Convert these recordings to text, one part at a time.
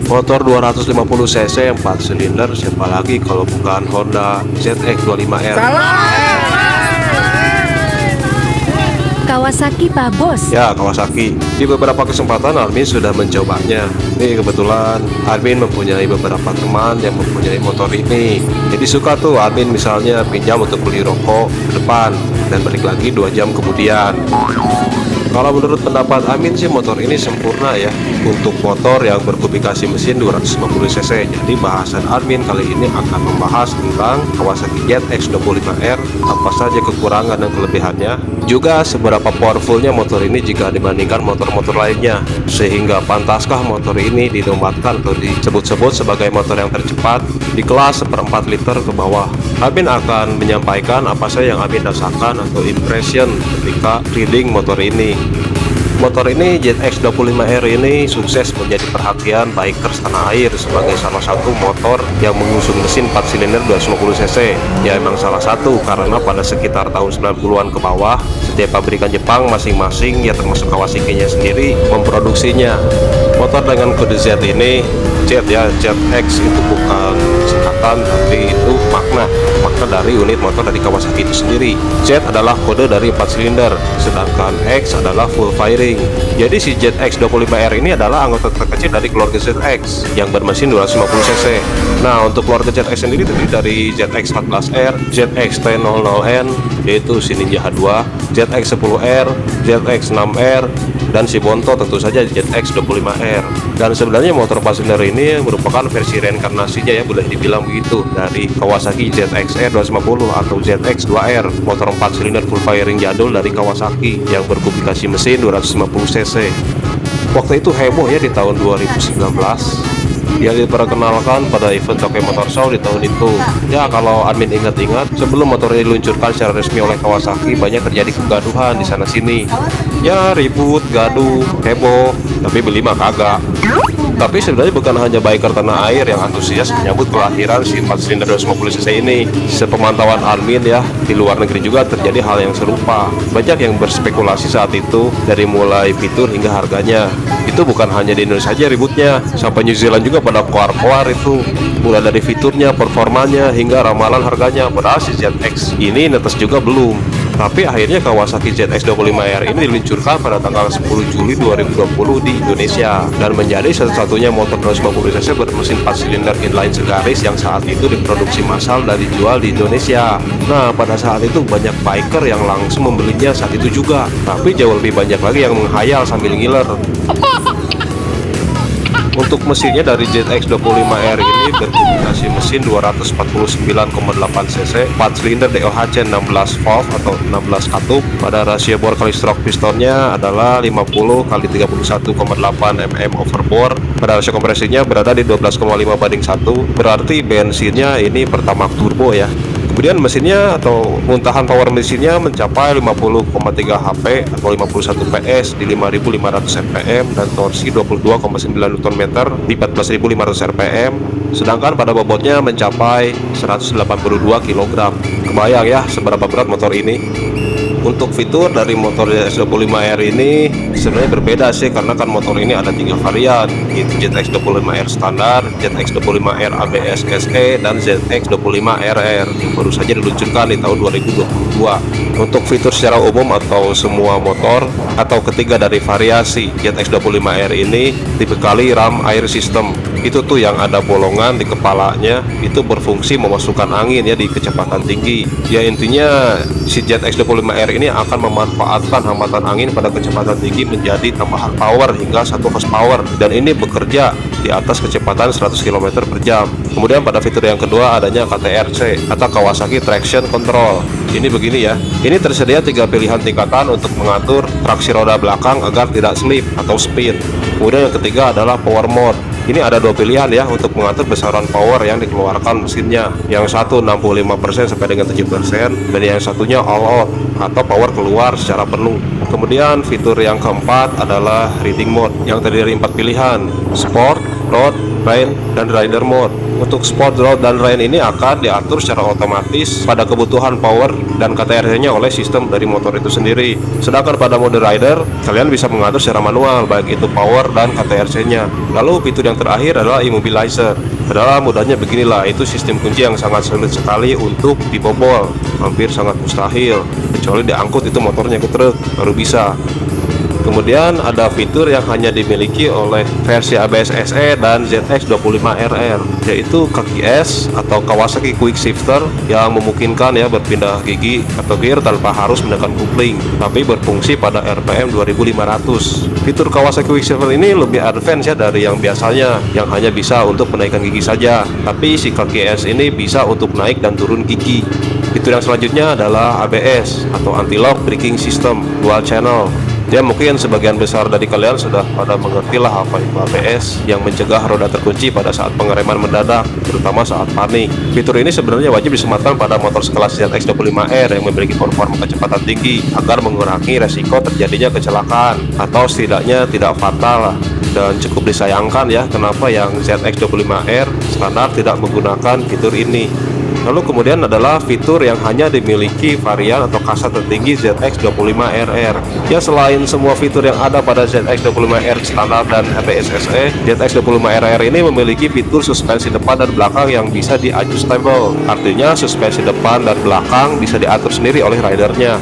Motor 250 cc 4 silinder, siapa lagi kalau bukan Honda ZX25R. Kawasaki Pak Bos. Ya, Kawasaki. Di beberapa kesempatan Armin sudah mencobanya. Nih kebetulan Armin mempunyai beberapa teman yang mempunyai motor ini. Jadi suka tuh Armin misalnya pinjam untuk beli rokok ke depan dan balik lagi 2 jam kemudian. Kalau menurut pendapat Amin sih motor ini sempurna ya untuk motor yang berkubikasi mesin 250 cc. Jadi bahasan Armin kali ini akan membahas tentang Kawasaki ZX25R, apa saja kekurangan dan kelebihannya, juga seberapa powerfulnya motor ini jika dibandingkan motor-motor lainnya, sehingga pantaskah motor ini dinobatkan atau disebut-sebut sebagai motor yang tercepat di kelas 1/4 liter ke bawah. Amin akan menyampaikan apa saja yang Amin rasakan atau impression ketika riding motor ini. Motor ini ZX25R ini sukses menjadi perhatian bikers tanah air sebagai salah satu motor yang mengusung mesin 4 silinder 250 cc. Ya emang salah satu karena pada sekitar tahun 90-an ke bawah setiap pabrikan Jepang masing-masing ya termasuk Kawasaki-nya sendiri memproduksinya. Motor dengan kode Z ini, Z ya, ZX itu bukan singkatan tapi itu makna dari unit motor dari Kawasaki itu sendiri. Z adalah kode dari 4 silinder, sedangkan X adalah full firing. Jadi si ZX25R ini adalah anggota terkecil dari keluarga ZX yang bermesin 250 cc. Nah, untuk keluarga ZX sendiri terdiri dari ZX14R, ZX1000N yaitu si Ninja H2, ZX10R, ZX6R, dan si Bonto tentu saja ZX25R. Dan sebenarnya motor 4 silinder ini merupakan versi reinkarnasinya ya, boleh dibilang begitu, dari Kawasaki ZX-R 250 atau ZX2R, motor 4 silinder full firing jadul dari Kawasaki yang berkubikasi mesin 250 cc. Waktu itu heboh ya di tahun 2019. Dia diperkenalkan pada event Tokyo Motor Show di tahun itu. Ya kalau Admin ingat-ingat, sebelum motor ini diluncurkan secara resmi oleh Kawasaki, banyak terjadi kegaduhan di sana sini. Ya ribut, gaduh, heboh, tapi beli mah kagak. Tapi sebenarnya bukan hanya biker tanah air yang antusias menyambut kelahiran si 4 silinder 250 cc ini. Sepemantauan Armin ya, di luar negeri juga terjadi hal yang serupa. Banyak yang berspekulasi saat itu, dari mulai fitur hingga harganya. Itu bukan hanya di Indonesia saja ributnya, sampai New Zealand juga pada koar-koar itu, mulai dari fiturnya, performanya, hingga ramalan harganya. Padahal si ZX ini netes juga belum. Tapi akhirnya Kawasaki ZX25R ini diluncurkan pada tanggal 10 Juli 2020 di Indonesia dan menjadi satu-satunya motor 250 cc bermesin 4 silinder inline segaris yang saat itu diproduksi massal dan dijual di Indonesia. Nah, pada saat itu banyak biker yang langsung membelinya saat itu juga, tapi jauh lebih banyak lagi yang menghayal sambil ngiler. Untuk mesinnya dari ZX25R ini berkubikasi mesin 249,8 cc, 4 silinder DOHC 16 valve atau 16 katup. Pada rasio bore kali stroke pistonnya adalah 50 kali 31,8 mm overbore. Pada rasio kompresinya berada di 12,5 banding 1, berarti bensinnya ini Pertamax turbo ya. Kemudian mesinnya atau muntahan power mesinnya mencapai 50,3 HP atau 51 PS di 5.500 rpm dan torsi 22,9 Nm di 14.500 rpm, sedangkan pada bobotnya mencapai 182 kg. Kebayang ya seberapa berat motor ini. Untuk fitur dari motor ZX25R ini sebenarnya berbeda sih, karena kan motor ini ada 3 varian, yaitu ZX25R standar, ZX25R ABS SE, dan ZX25RR yang baru saja diluncurkan di tahun 2022. Untuk fitur secara umum atau semua motor atau ketiga dari variasi ZX25R ini dibekali ram air system. Itu tuh yang ada bolongan di kepalanya, itu berfungsi memasukkan angin ya di kecepatan tinggi. Ya intinya si ZX25R ini akan memanfaatkan hambatan angin pada kecepatan tinggi menjadi tambahan power hingga 1 horsepower, dan ini bekerja di atas kecepatan 100 km per jam. Kemudian pada fitur yang kedua adanya KTRC atau Kawasaki Traction Control. Ini begini ya, ini tersedia 3 pilihan tingkatan untuk mengatur traksi roda belakang agar tidak slip atau spin. Kemudian yang ketiga adalah Power Mode. Ini ada 2 pilihan ya untuk mengatur besaran power yang dikeluarkan mesinnya. Yang satu 65% sampai dengan 7%, dan yang satunya all out atau power keluar secara penuh. Kemudian fitur yang keempat adalah Riding Mode yang terdiri dari 4 pilihan: Sport, Road, Rain, dan Rider Mode. Untuk sport, drought, dan rain ini akan diatur secara otomatis pada kebutuhan power dan KTRC-nya oleh sistem dari motor itu sendiri. Sedangkan pada mode rider, kalian bisa mengatur secara manual baik itu power dan KTRC-nya. Lalu fitur yang terakhir adalah immobilizer. Padahal mudahnya beginilah, itu sistem kunci yang sangat sulit sekali untuk dibobol, hampir sangat mustahil, kecuali diangkut itu motornya ke truk baru bisa. Kemudian ada fitur yang hanya dimiliki oleh versi ABS SE dan ZX25RR, yaitu kaki S atau Kawasaki Quick Shifter yang memungkinkan ya berpindah gigi atau gear tanpa harus menekan coupling, tapi berfungsi pada RPM 2500. Fitur Kawasaki Quick Shifter ini lebih advance ya dari yang biasanya, yang hanya bisa untuk menaikkan gigi saja, tapi si kaki S ini bisa untuk naik dan turun gigi. Fitur yang selanjutnya adalah ABS atau Anti-Lock Braking System Dual Channel. Ya mungkin sebagian besar dari kalian sudah pada mengerti lah apa itu ABS, yang mencegah roda terkunci pada saat pengereman mendadak, terutama saat panik. Fitur ini sebenarnya wajib disematkan pada motor sekelas ZX25R yang memiliki performa kecepatan tinggi agar mengurangi resiko terjadinya kecelakaan atau setidaknya tidak fatal lah. Dan cukup disayangkan ya kenapa yang ZX25R standar tidak menggunakan fitur ini. Lalu kemudian adalah fitur yang hanya dimiliki varian atau kasat tertinggi ZX25RR. Ya selain semua fitur yang ada pada ZX25R standar dan ABS SE, ZX25RR ini memiliki fitur suspensi depan dan belakang yang bisa di-adjustable. Artinya suspensi depan dan belakang bisa diatur sendiri oleh ridernya.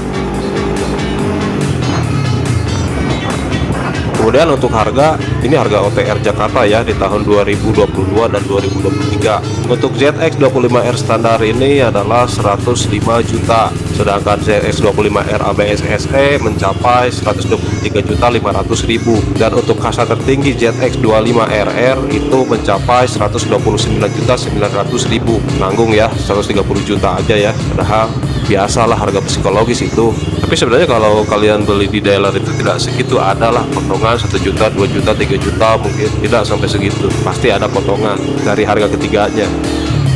Kemudian untuk harga, ini harga OTR Jakarta ya di tahun 2022 dan 2023. Untuk ZX25R standar ini adalah 105 juta, sedangkan ZX25R ABS SE mencapai 123.500.000, dan untuk kasat tertinggi ZX25RR itu mencapai 129.900.000. Nanggung ya, 130 juta aja ya, padahal biasalah harga psikologis itu. Tapi sebenarnya kalau kalian beli di dealer itu tidak segitu, adalah potongan 1 juta, 2 juta, 3 juta, mungkin tidak sampai segitu, pasti ada potongan dari harga ketiganya.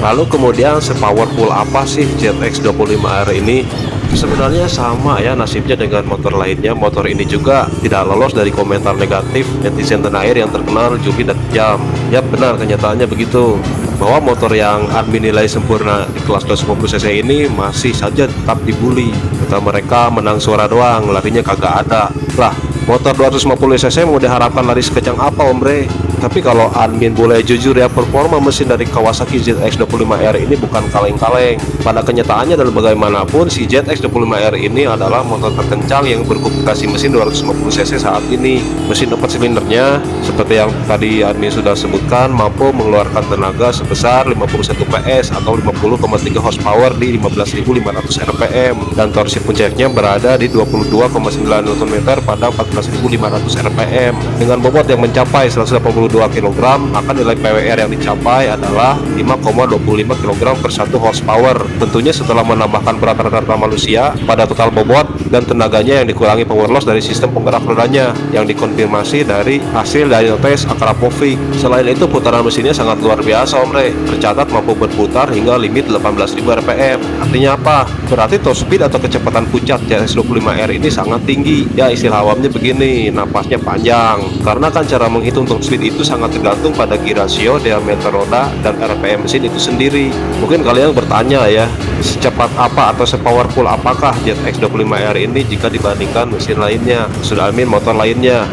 Lalu kemudian sepowerful apa sih ZX25R ini? Sebenarnya sama ya nasibnya dengan motor lainnya. Motor ini juga tidak lolos dari komentar negatif netizen tanah air yang terkenal juli dan kejam. Ya benar, kenyataannya begitu, bahwa motor yang admin nilai sempurna di kelas 250cc ini masih saja tetap dibully. Kata mereka menang suara doang, larinya kagak ada. Lah, motor 250cc mau diharapkan lari sekejang apa ombre? Tapi kalau admin boleh jujur ya, performa mesin dari Kawasaki ZX25R ini bukan kaleng-kaleng. Pada kenyataannya dan bagaimanapun, si ZX25R ini adalah motor terkencang yang berkomplikasi mesin 250cc saat ini. Mesin 4 silindernya seperti yang tadi admin sudah sebutkan mampu mengeluarkan tenaga sebesar 51 PS atau 50,3 horsepower di 15.500 rpm, dan torsi puncaknya berada di 22,9 Nm pada 14.500 rpm. Dengan bobot yang mencapai 182 kg, maka nilai PWR yang dicapai adalah 5,25 kg per 1 horsepower. Tentunya setelah menambahkan berat rata-rata manusia pada total bobot dan tenaganya yang dikurangi power loss dari sistem penggerak rodanya yang dikonfirmasi dari hasil tes Akrapovic. Selain itu putaran mesinnya sangat luar biasa omre, tercatat mampu berputar hingga limit 18.000 rpm. Artinya apa? Berarti top speed atau kecepatan puncak ZX25R ini sangat tinggi. Ya istilah awamnya begini, napasnya panjang. Karena kan cara menghitung top speed itu sangat tergantung pada gear ratio, diameter roda, dan RPM mesin itu sendiri. Mungkin kalian bertanya ya, secepat apa atau sepowerful apakah ZX25R ini jika dibandingkan mesin lainnya, sudah admin motor lainnya?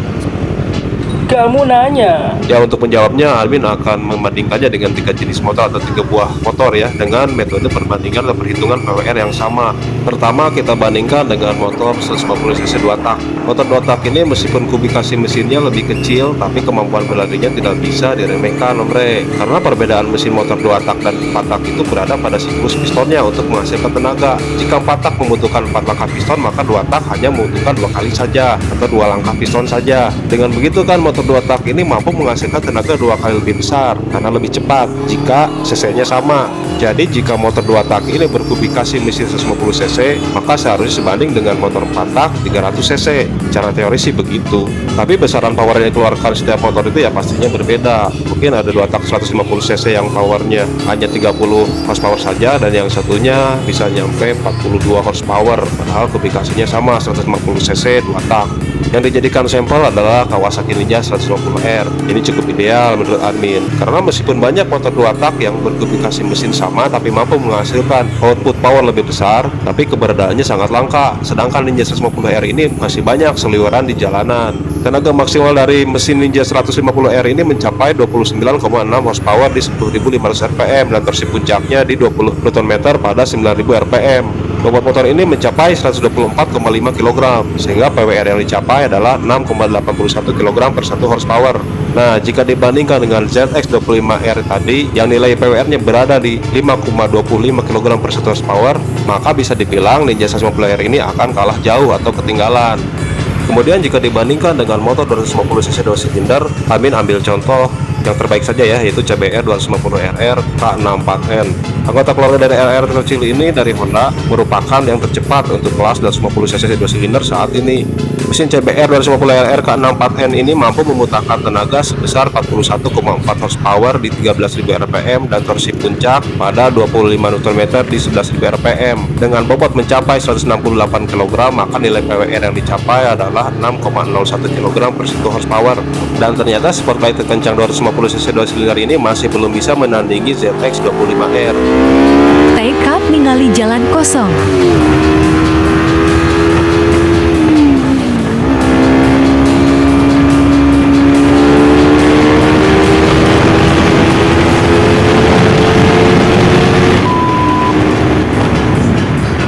Kamu nanya. Ya untuk menjawabnya, Armin akan membandingkannya dengan 3 jenis motor atau 3 buah motor ya, dengan metode perbandingan atau perhitungan PWR yang sama. Pertama kita bandingkan dengan motor 150cc 2 tak. Motor 2 tak ini meskipun kubikasi mesinnya lebih kecil, tapi kemampuan berlarinya tidak bisa diremehkan omre. Karena perbedaan mesin motor 2 tak dan 4 tak itu berada pada siklus pistonnya untuk menghasilkan tenaga. Jika 4 tak membutuhkan 4 langkah piston, maka 2 tak hanya membutuhkan 2 kali saja atau 2 langkah piston saja. Dengan begitu kan motor 2 tak ini mampu menghasilkan tenaga 2 kali lebih besar karena lebih cepat jika cc-nya sama. Jadi jika motor 2 tak ini berkubikasi mesin 150 cc, maka seharusnya sebanding dengan motor 4 tak 300 cc. Secara teori sih begitu. Tapi besaran power yang dikeluarkan setiap motor itu ya pastinya berbeda. Mungkin ada 2 tak 150 cc yang powernya hanya 30 horsepower saja, dan yang satunya bisa nyampe 42 horsepower. Padahal kubikasinya sama 150 cc 2 tak. Yang dijadikan sampel adalah Kawasaki Ninja 150R. Ini cukup ideal menurut admin, karena meskipun banyak motor 2 tak yang berkubikasi mesin sama tapi mampu menghasilkan output power lebih besar, tapi keberadaannya sangat langka. Sedangkan Ninja 150R ini masih banyak seliweran di jalanan. Tenaga maksimal dari mesin Ninja 150R ini mencapai 29,6 horsepower di 10.500 rpm dan torsi puncaknya di 20 Nm pada 9.000 rpm. Bobot motor ini mencapai 124,5 kg, sehingga PWR yang dicapai adalah 6,81 kg per 1 horsepower. Nah, jika dibandingkan dengan ZX25R tadi yang nilai PWR-nya berada di 5,25 kg per 1 horsepower, maka bisa dibilang Ninja 150R ini akan kalah jauh atau ketinggalan. Kemudian jika dibandingkan dengan motor 250cc 2 silinder, Amin ambil contoh yang terbaik saja ya, yaitu CBR 250RR K64N. Anggota keluarga dari RR terkecil ini dari Honda merupakan yang tercepat untuk kelas 250cc 2 silinder saat ini. Mesin CBR 250RR K64N ini mampu memutarkan tenaga sebesar 41,4 horsepower di 13.000 rpm dan torsi puncak pada 25 Nm di 11.000 rpm. Dengan bobot mencapai 168 kg, maka nilai PWR yang dicapai adalah 6,01 kg per 1 horsepower. Dan ternyata Sportbike terkencang 250cc 2 silinder ini masih belum bisa menandingi ZX25R. Tekad ningali jalan kosong.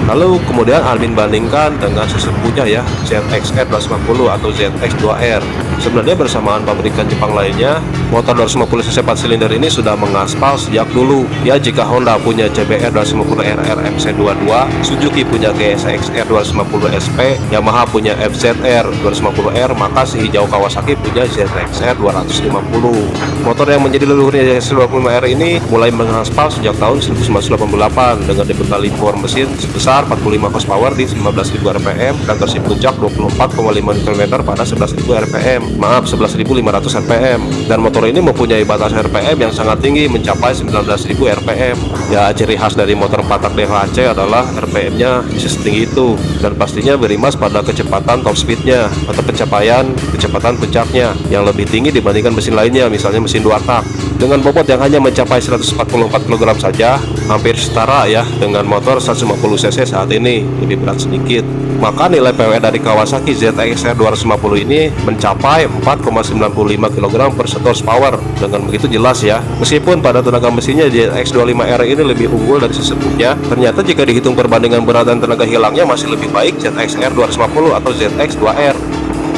Lalu kemudian Alvin bandingkan dengan sesepuhnya ya, ZX-R 250 atau ZX2R. Sebenarnya bersamaan pabrikan Jepang lainnya, motor 250cc 4 silinder ini sudah mengaspal sejak dulu. Ya, jika Honda punya CBR 250RR MC22, Suzuki punya GSX-R 250 SP, Yamaha punya FZR 250R, maka si hijau Kawasaki punya ZX-R 250. Motor yang menjadi leluhurnya ZX25R ini mulai mengaspal sejak tahun 1988 dengan dibekali bor mesin sebesar 45 horsepower di 15.000 rpm dan torsi puncak 24,5 Nm pada 11.000 rpm. Maaf, 11.500 rpm. Dan motor ini mempunyai batas rpm yang sangat tinggi, mencapai 19.000 rpm. Ya, ciri khas dari motor 4 tak DHC adalah rpm-nya bisa setinggi itu, dan pastinya berimbas pada kecepatan top speed-nya atau pencapaian kecepatan puncaknya yang lebih tinggi dibandingkan mesin lainnya, misalnya mesin 2 tak. Dengan bobot yang hanya mencapai 144 kg saja, hampir setara ya dengan motor 150cc saat ini, lebih berat sedikit. Maka nilai PWR dari Kawasaki ZX-R 250 ini mencapai 4,95 kg per 1 horsepower. Dengan begitu jelas ya, meskipun pada tenaga mesinnya ZX25R ini lebih unggul dari sesepuhnya, ternyata jika dihitung perbandingan berat dan tenaga hilangnya masih lebih baik ZX-R 250 atau ZX2R.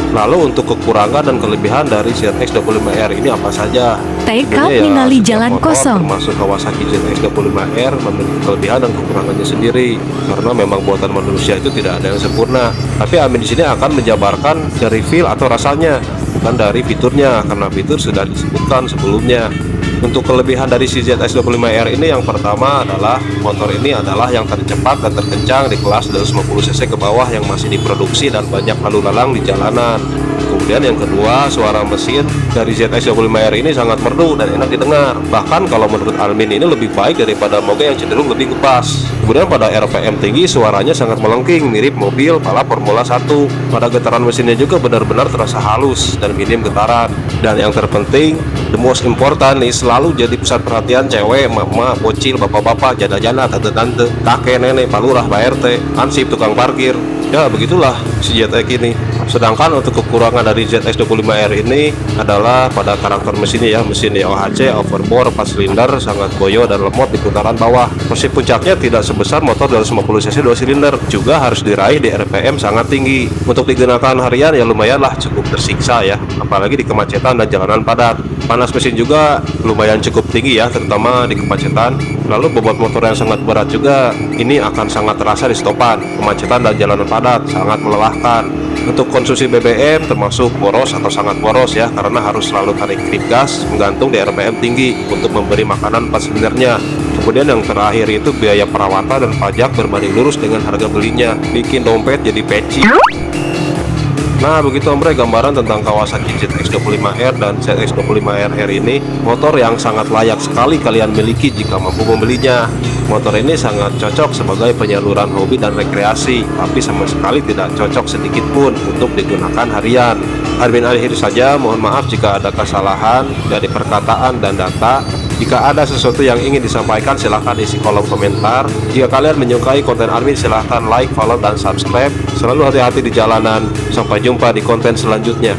Lalu untuk kekurangan dan kelebihan dari ZX25R ini apa saja? Tekad Sebenarnya ningali setiap jalan motor, kosong. termasuk Kawasaki ZX25R, memiliki kelebihan dan kekurangannya sendiri, karena memang buatan manusia itu tidak ada yang sempurna. Tapi Amin di sini akan menjabarkan dari feel atau rasanya, bukan dari fiturnya, karena fitur sudah disebutkan sebelumnya. Untuk kelebihan dari si ZX25R ini, yang pertama adalah motor ini adalah yang tercepat dan terkencang di kelas 250cc ke bawah yang masih diproduksi dan banyak lalu lalang di jalanan. Kemudian yang kedua, suara mesin dari ZX25R ini sangat merdu dan enak didengar. Bahkan kalau menurut Almin ini lebih baik daripada Moge yang cenderung lebih ngepas. Kemudian pada RPM tinggi suaranya sangat melengking, mirip mobil balap Formula 1. Pada getaran mesinnya juga benar-benar terasa halus dan minim getaran. Dan yang terpenting, the most important nih, selalu jadi pusat perhatian cewek, mama, bocil, bapak-bapak, janda-janda, tante-tante, kakek, nenek, pak lurah, pak RT, ansip, tukang parkir. Ya begitulah si ZX ini. Sedangkan untuk kekurangan dari ZX25R ini adalah pada karakter mesinnya ya, mesin OHC overbore 4 silinder, sangat goyo dan lemot di putaran bawah. Mesin puncaknya tidak sebesar motor 250cc 2 silinder, juga harus diraih di RPM sangat tinggi. Untuk digunakan harian ya lumayanlah cukup tersiksa ya, apalagi di kemacetan dan jalanan padat. Panas mesin juga lumayan cukup tinggi ya, terutama di kemacetan. Lalu bobot motor yang sangat berat juga ini akan sangat terasa di stopan, kemacetan dan jalanan padat, sangat melelahkan. Untuk konsumsi BBM termasuk boros atau sangat boros ya, karena harus selalu tarik grip gas menggantung di RPM tinggi untuk memberi makanan 4 silindernya. Kemudian yang terakhir itu biaya perawatan dan pajak berbanding lurus dengan harga belinya, bikin dompet jadi peci. Nah begitu Om Bre gambaran tentang Kawasaki ZX25R dan ZX25RR ini, motor yang sangat layak sekali kalian miliki jika mampu membelinya. Motor ini sangat cocok sebagai penyaluran hobi dan rekreasi, tapi sama sekali tidak cocok sedikit pun untuk digunakan harian. Admin akhir saja, mohon maaf jika ada kesalahan dari perkataan dan data. Jika ada sesuatu yang ingin disampaikan silahkan isi kolom komentar. Jika kalian menyukai konten Armin silahkan like, follow, dan subscribe. Selalu hati-hati di jalanan. Sampai jumpa di konten selanjutnya.